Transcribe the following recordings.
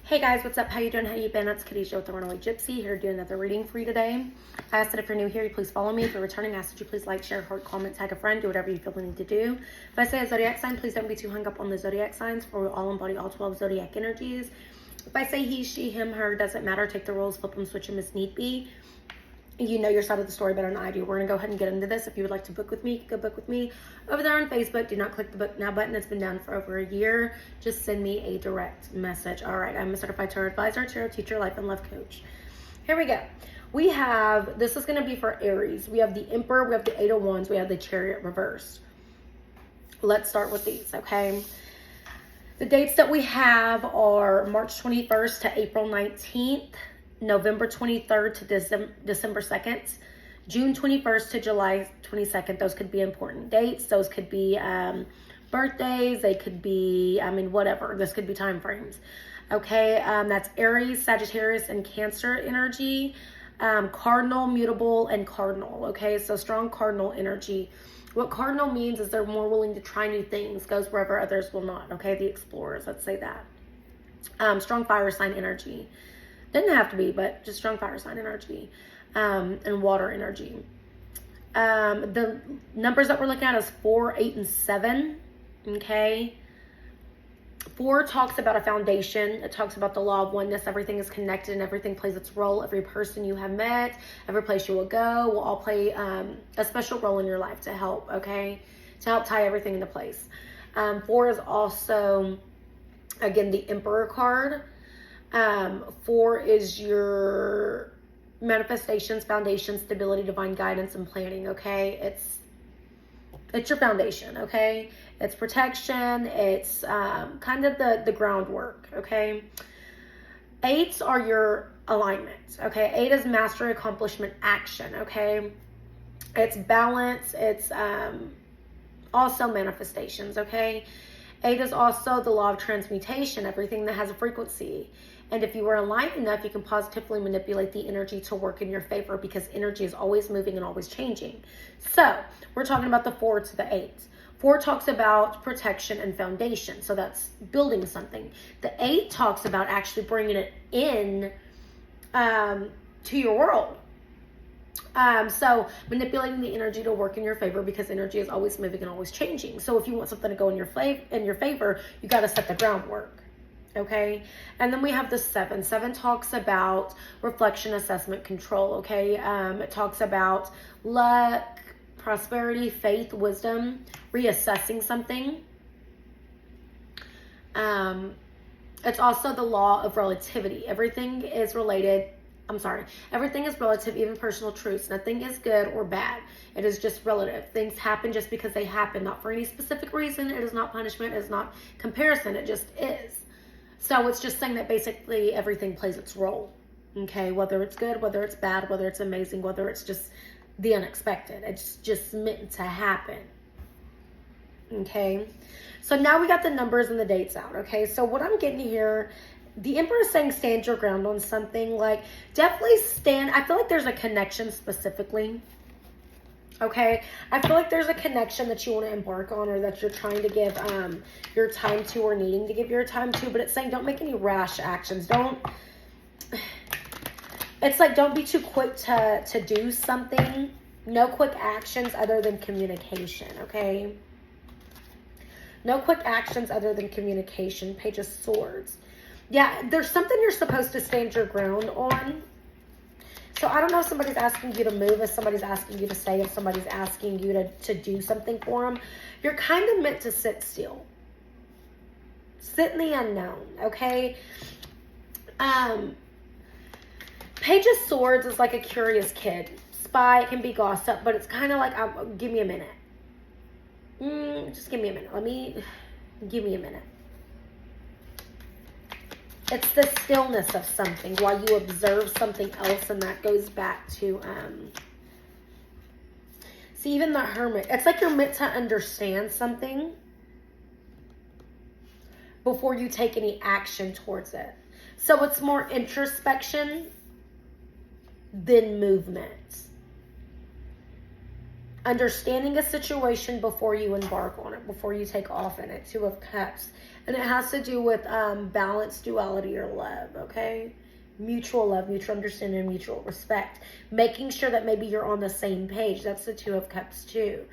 Hey guys, what's up? How you doing? How you been? It's Khadijah with the Runaway Gypsy here to do another reading for you today. I asked that if you're new here, you please follow me. If you're returning, I ask that you please like, share, heart, comment, tag a friend, do whatever you feel the need to do. If I say a zodiac sign, please don't be too hung up on the zodiac signs, for we all embody all 12 zodiac energies. If I say he, she, him, her, doesn't matter. Take the rules, flip them, switch them as need be. You know your side of the story better than I do. We're going to go ahead and get into this. If you would like to book with me, go book with me over there on Facebook. Do not click the book now button. It's been down for over a year. Just send me a direct message. All right, I'm a certified tarot advisor, tarot teacher, life and love coach. Here we go. We have, this is going to be for Aries. We have the Emperor, we have the Eight of Wands, we have the Chariot reversed. Let's start with these, okay? The dates that we have are March 21st to April 19th. November 23rd to December 2nd, June 21st to July 22nd. Those could be important dates. Those could be birthdays. They could be, whatever. This could be time frames. Okay, that's Aries, Sagittarius, and Cancer energy. Cardinal, mutable, and cardinal. Okay, so strong cardinal energy. What cardinal means is they're more willing to try new things, goes wherever others will not. Okay, the explorers, let's say that. Strong fire sign energy. Didn't have to be, but just strong fire sign energy, and water energy. The numbers that we're looking at is 4, 8, and 7. Okay. 4 talks about a foundation. It talks about the law of oneness. Everything is connected and everything plays its role. Every person you have met, every place you will go, will all play a special role in your life to help, okay? To help tie everything into place. 4 is also, again, the Emperor card. 4 is your manifestations, foundation, stability, divine guidance, and planning. Okay, it's your foundation. Okay, it's protection. It's kind of the groundwork. Okay, 8s are your alignment. Okay, 8 is mastery, accomplishment, action. Okay, it's balance. It's also manifestations. Okay. 8 is also the law of transmutation, everything that has a frequency. And if you are aligned enough, you can positively manipulate the energy to work in your favor, because energy is always moving and always changing. So we're talking about the 4 to the 8. 4 talks about protection and foundation. So that's building something. The 8 talks about actually bringing it in to your world. So manipulating the energy to work in your favor, because energy is always moving and always changing. So if you want something to go in your favor, you got to set the groundwork. Okay. And then we have the 7. 7 talks about reflection, assessment, control. Okay. It talks about luck, prosperity, faith, wisdom, reassessing something. It's also the law of relativity. Everything is relative, even personal truths. Nothing is good or bad. It is just relative. Things happen just because they happen, not for any specific reason. It is not punishment. It is not comparison. It just is. So it's just saying that basically everything plays its role. Okay, whether it's good, whether it's bad, whether it's amazing, whether it's just the unexpected. It's just meant to happen. Okay, so now we got the numbers and the dates out. Okay, so what I'm getting here, the Emperor is saying stand your ground on something. Like, definitely stand. I feel like there's a connection specifically. Okay, I feel like there's a connection that you want to embark on, or that you're trying to give your time to, or needing to give your time to. But it's saying don't make any rash actions. It's like don't be too quick to do something. No quick actions other than communication. Okay, no quick actions other than communication. Page of Swords. Yeah, there's something you're supposed to stand your ground on. So I don't know if somebody's asking you to move, if somebody's asking you to stay, if somebody's asking you to do something for them. You're kind of meant to sit still. Sit in the unknown, okay? Page of Swords is like a curious kid. Spy, it can be gossip, but it's kind of like, give me a minute. Just give me a minute. Give me a minute. It's the stillness of something while you observe something else, and that goes back to, see, even the Hermit. It's like you're meant to understand something before you take any action towards it. So it's more introspection than movement. understanding a situation before you embark on it, before you take off in it. Two of Cups. And it has to do with balance, duality, or love, okay? Mutual love, mutual understanding, mutual respect. Making sure that maybe you're on the same page. That's the Two of Cups too.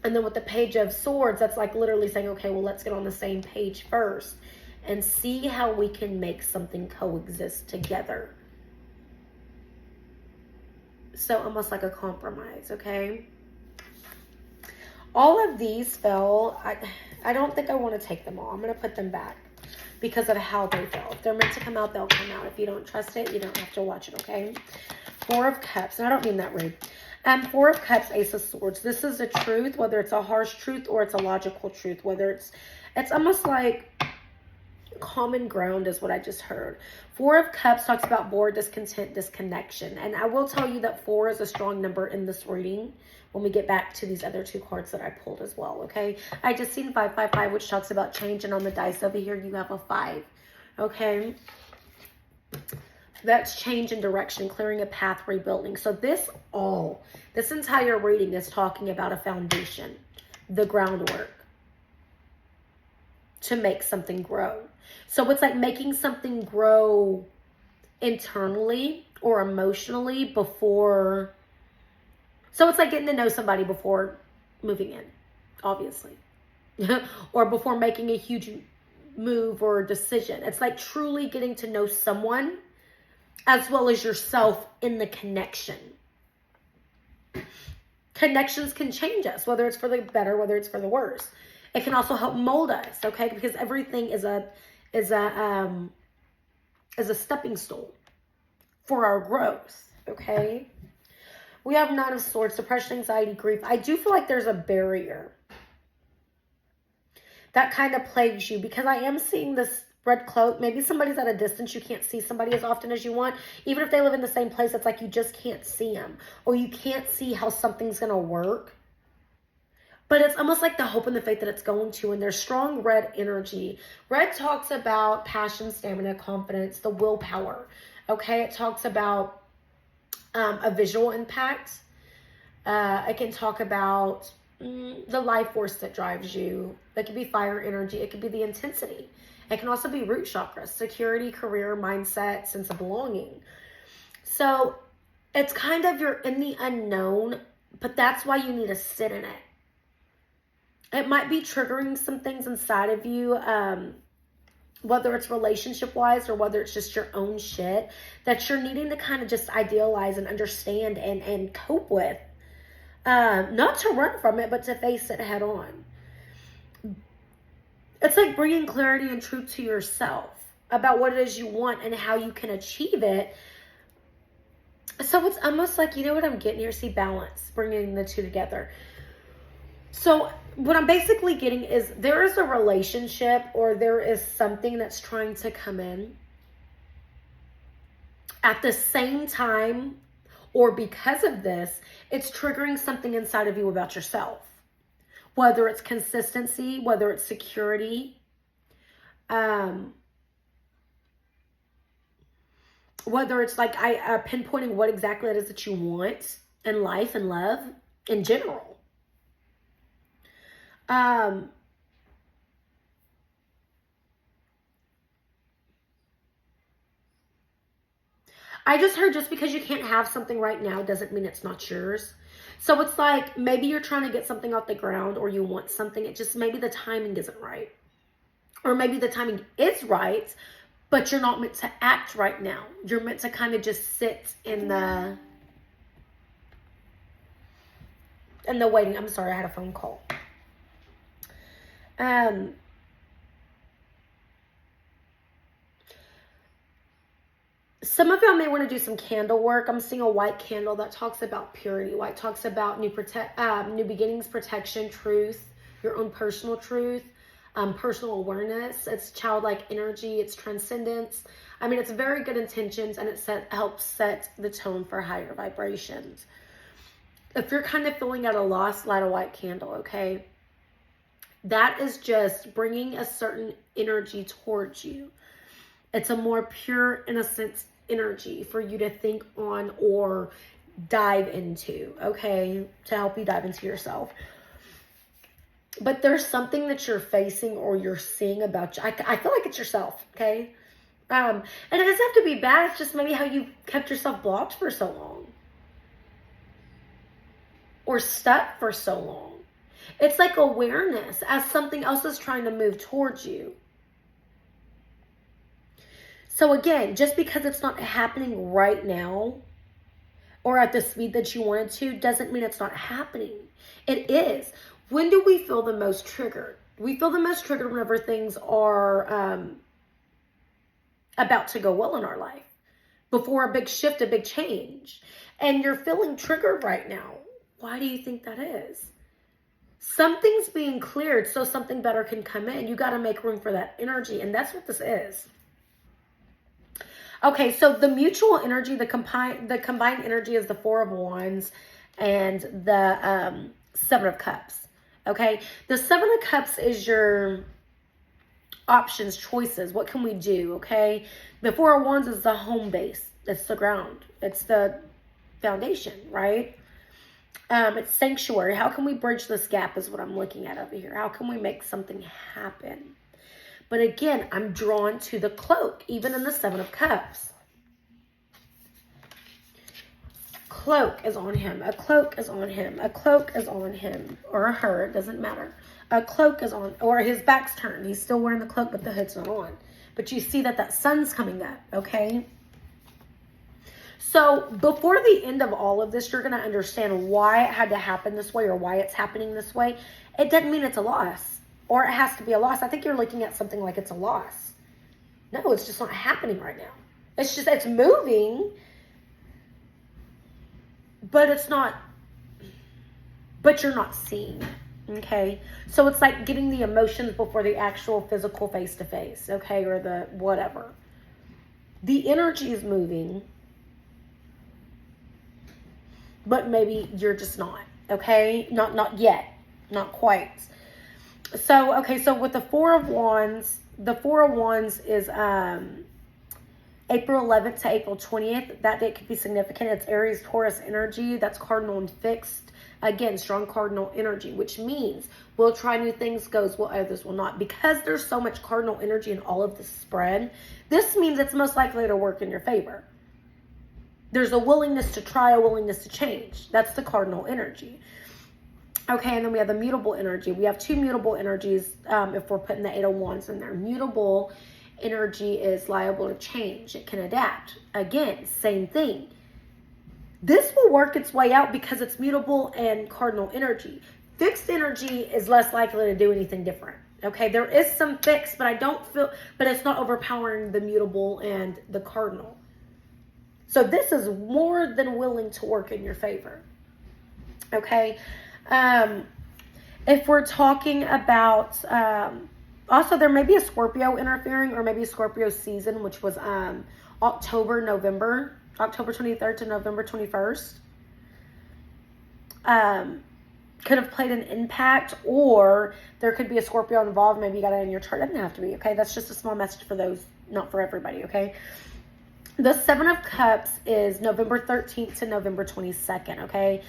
And then with the Page of Swords, that's like literally saying, okay, well, let's get on the same page first and see how we can make something coexist together. So almost like a compromise, okay? All of these fell. I don't think I want to take them all. I'm going to put them back because of how they fell. If they're meant to come out, they'll come out. If you don't trust it, you don't have to watch it, okay? Four of Cups. And I don't mean that rude. Four of Cups, Ace of Swords. This is a truth, whether it's a harsh truth or it's a logical truth. Whether it's almost like common ground is what I just heard. Four of Cups talks about bored, discontent, disconnection. And I will tell you that 4 is a strong number in this reading when we get back to these other 2 cards that I pulled as well, okay? I just seen 555, which talks about change. And on the dice over here, you have a 5, okay? That's change in direction, clearing a path, rebuilding. So this entire reading is talking about a foundation, the groundwork to make something grow. So it's like making something grow internally or emotionally before. So it's like getting to know somebody before moving in, obviously. Or before making a huge move or decision. It's like truly getting to know someone as well as yourself in the connection. Connections can change us, whether it's for the better, whether it's for the worse. It can also help mold us, okay? Because everything is a stepping stone for our growth, okay? We have 9 of Swords, depression, anxiety, grief. I do feel like there's a barrier that kind of plagues you because I am seeing this red cloak. Maybe somebody's at a distance. You can't see somebody as often as you want. Even if they live in the same place, it's like you just can't see them. Or you can't see how something's going to work. But it's almost like the hope and the faith that it's going to. And there's strong red energy. Red talks about passion, stamina, confidence, the willpower. Okay? It talks about a visual impact. It can talk about the life force that drives you. That could be fire energy. It could be the intensity. It can also be root chakra, security, career, mindset, sense of belonging. So it's kind of you're in the unknown, but that's why you need to sit in it. It might be triggering some things inside of you, whether it's relationship-wise or whether it's just your own shit, that you're needing to kind of just idealize and understand and cope with. Not to run from it, but to face it head on. It's like bringing clarity and truth to yourself about what it is you want and how you can achieve it. So it's almost like, you know what I'm getting here? See, balance, bringing the two together. So what I'm basically getting is there is a relationship or there is something that's trying to come in at the same time, or because of this, it's triggering something inside of you about yourself. Whether it's consistency, whether it's security, whether it's like pinpointing what exactly it is that you want in life and love in general. I just heard just because you can't have something right now doesn't mean it's not yours. So it's like maybe you're trying to get something off the ground or you want something. It just maybe the timing isn't right. Or maybe the timing is right, but you're not meant to act right now. You're meant to kind of just sit in the waiting. I'm sorry, I had a phone call. Some of y'all may want to do some candle work. I'm seeing a white candle that talks about purity. White talks about new beginnings, protection, truth, your own personal truth, personal awareness. It's childlike energy. It's transcendence. I mean, it's very good intentions, and it helps set the tone for higher vibrations. If you're kind of feeling at a loss, light a white candle, okay? That is just bringing a certain energy towards you. It's a more pure, innocent energy for you to think on or dive into, okay? To help you dive into yourself. But there's something that you're facing or you're seeing about you. I feel like it's yourself, okay? And it doesn't have to be bad. It's just maybe how you kept yourself blocked for so long. Or stuck for so long. It's like awareness as something else is trying to move towards you. So again, just because it's not happening right now or at the speed that you wanted to doesn't mean it's not happening. It is. When do we feel the most triggered? We feel the most triggered whenever things are about to go well in our life. Before a big shift, a big change. And you're feeling triggered right now. Why do you think that is? Something's being cleared so something better can come in. You got to make room for that energy. And that's what this is. Okay, so the mutual energy, the combined energy is the Four of Wands and the Seven of Cups. Okay, the Seven of Cups is your options, choices. What can we do? Okay, the Four of Wands is the home base. It's the ground. It's the foundation, right? It's sanctuary. How can we bridge this gap is what I'm looking at over here. How can we make something happen? But again, I'm drawn to the cloak, even in the Seven of Cups. Cloak is on him. A cloak is on him. A cloak is on him. Or her. It doesn't matter. A cloak is on. Or his back's turned. He's still wearing the cloak, but the hood's not on. But you see that sun's coming up, okay? So before the end of all of this, you're going to understand why it had to happen this way or why it's happening this way. It doesn't mean it's a loss or it has to be a loss. I think you're looking at something like it's a loss. No, it's just not happening right now. It's moving, but it's not, but you're not seeing. Okay. So it's like getting the emotions before the actual physical face to face. Okay. Or the whatever. The energy is moving. But maybe you're just not, okay? Not yet. Not quite. So, okay, so with the Four of Wands is April 11th to April 20th. That date could be significant. It's Aries, Taurus energy. That's cardinal and fixed. Again, strong cardinal energy, which means we'll try new things, goes well, others will not. Because there's so much cardinal energy in all of this spread, this means it's most likely to work in your favor. There's a willingness to try, a willingness to change. That's the cardinal energy. Okay, and then we have the mutable energy. We have two mutable energies if we're putting the Eight of Wands in there. Mutable energy is liable to change. It can adapt. Again, same thing. This will work its way out because it's mutable and cardinal energy. Fixed energy is less likely to do anything different. Okay, there is some fixed, but but it's not overpowering the mutable and the cardinal. So this is more than willing to work in your favor. Okay. If we're talking about, also there may be a Scorpio interfering or maybe a Scorpio season, which was October 23rd to November 21st. Could have played an impact, or there could be a Scorpio involved. Maybe you got it in your chart. It doesn't have to be, okay? That's just a small message for those, not for everybody, okay? The Seven of Cups is November 13th to November 22nd, okay?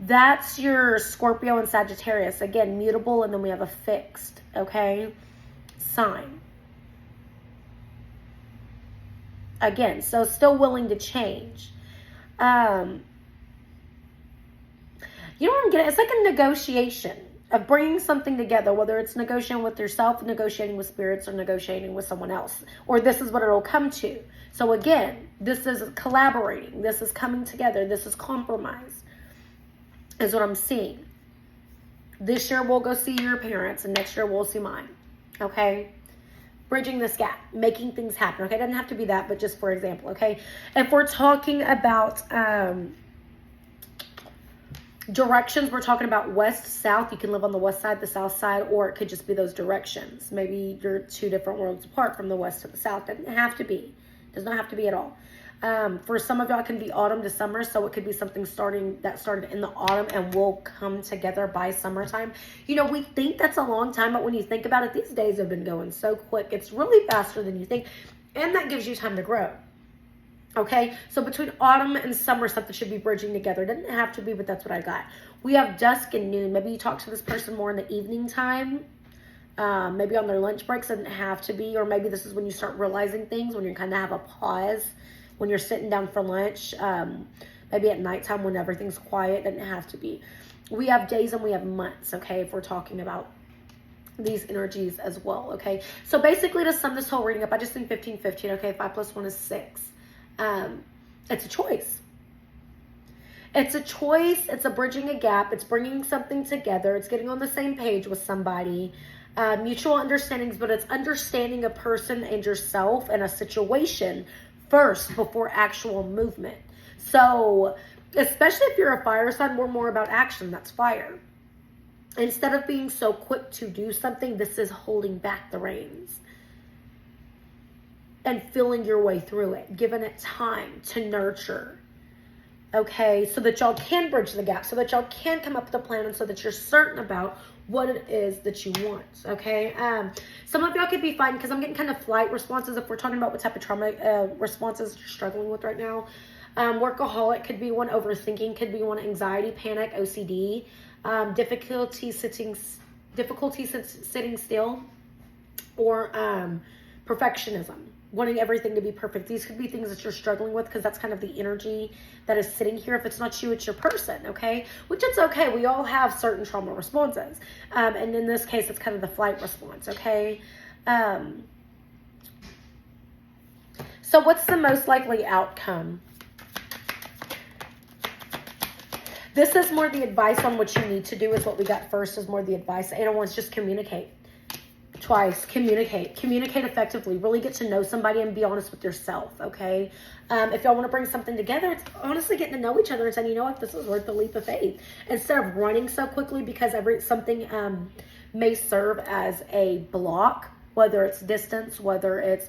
That's your Scorpio and Sagittarius. Again, mutable, and then we have a fixed, okay, sign. Again, so still willing to change. You know what I'm getting? It's like a negotiation of bringing something together, whether it's negotiating with yourself, negotiating with spirits, or negotiating with someone else. Or this is what it'll come to. So again, this is collaborating. This is coming together. This is compromise, is what I'm seeing. This year we'll go see your parents, and next year we'll see mine. Okay? Bridging this gap, making things happen. Okay? It doesn't have to be that, but just for example. Okay? If we're talking about directions, we're talking about west, south. You can live on the west side, the south side, or it could just be those directions. Maybe you're two different worlds apart from the west to the south. Doesn't have to be. Does not have to be at all. For some of y'all, it can be autumn to summer, so it could be something that started in the autumn and will come together by summertime. You know, we think that's a long time, but when you think about it, these days have been going so quick. It's really faster than you think, and that gives you time to grow. Okay, so between autumn and summer, something should be bridging together. It doesn't have to be, but that's what I got. We have dusk and noon. Maybe you talk to this person more in the evening time. Maybe on their lunch breaks. Doesn't have to be. Or maybe this is when you start realizing things, when you kind of have a pause, when you're sitting down for lunch. Maybe at nighttime when everything's quiet. Doesn't have to be. We have days and we have months, okay, if we're talking about these energies as well, okay? So basically, to sum this whole reading up, I just think 15, okay? 5 plus 1 is 6. It's a choice. It's a choice. It's a bridging a gap. It's bringing something together. It's getting on the same page with somebody. Mutual understandings, but it's understanding a person and yourself and a situation first before actual movement. So, especially if you're a fire sign, we're more about action. That's fire. Instead of being so quick to do something, this is holding back the reins and feeling your way through it, giving it time to nurture, okay, so that y'all can bridge the gap, so that y'all can come up with a plan, and so that you're certain about what it is that you want, okay? Some of y'all could be fine, because I'm getting kind of flight responses if we're talking about what type of trauma responses you're struggling with right now. Workaholic could be one, overthinking could be one, anxiety, panic, OCD, difficulty sitting still, or perfectionism, wanting everything to be perfect. These could be things that you're struggling with, because that's kind of the energy that is sitting here. If it's not you, it's your person, okay? Which it's okay. We all have certain trauma responses. And in this case, it's kind of the flight response, okay? So what's the most likely outcome? This is more the advice on what you need to do is what we got first, is more the advice. 8 of Wands, just communicate. Twice, communicate. Communicate effectively. Really get to know somebody and be honest with yourself, okay? If y'all want to bring something together, it's honestly getting to know each other and saying, you know what, this is worth the leap of faith. Instead of running so quickly, because something may serve as a block, whether it's distance, whether it's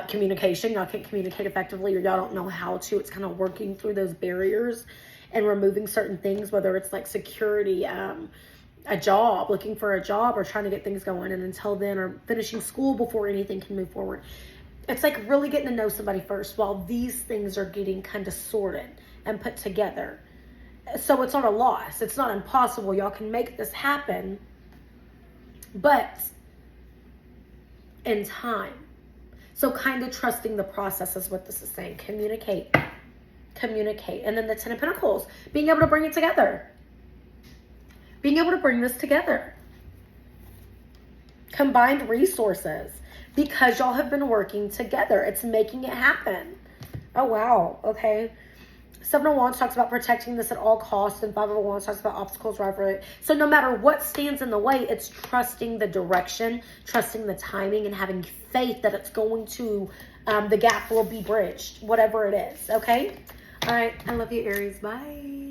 communication. Y'all can't communicate effectively, or y'all don't know how to. It's kind of working through those barriers and removing certain things, whether it's like security, a job, looking for a job, or trying to get things going, and until then, or finishing school before anything can move forward. It's like really getting to know somebody first while these things are getting kind of sorted and put together. So it's not a loss. It's not impossible. Y'all can make this happen, but in time. So kind of trusting the process is what this is saying. Communicate. Communicate. And then the 10 of Pentacles, being able to bring it together. Being able to bring this together. Combined resources. Because y'all have been working together. It's making it happen. Oh, wow. Okay. 7 of Wands talks about protecting this at all costs. And 5 of Wands talks about obstacles, rivalry. So no matter what stands in the way, it's trusting the direction, trusting the timing, and having faith that it's going to, the gap will be bridged. Whatever it is. Okay? All right. I love you, Aries. Bye.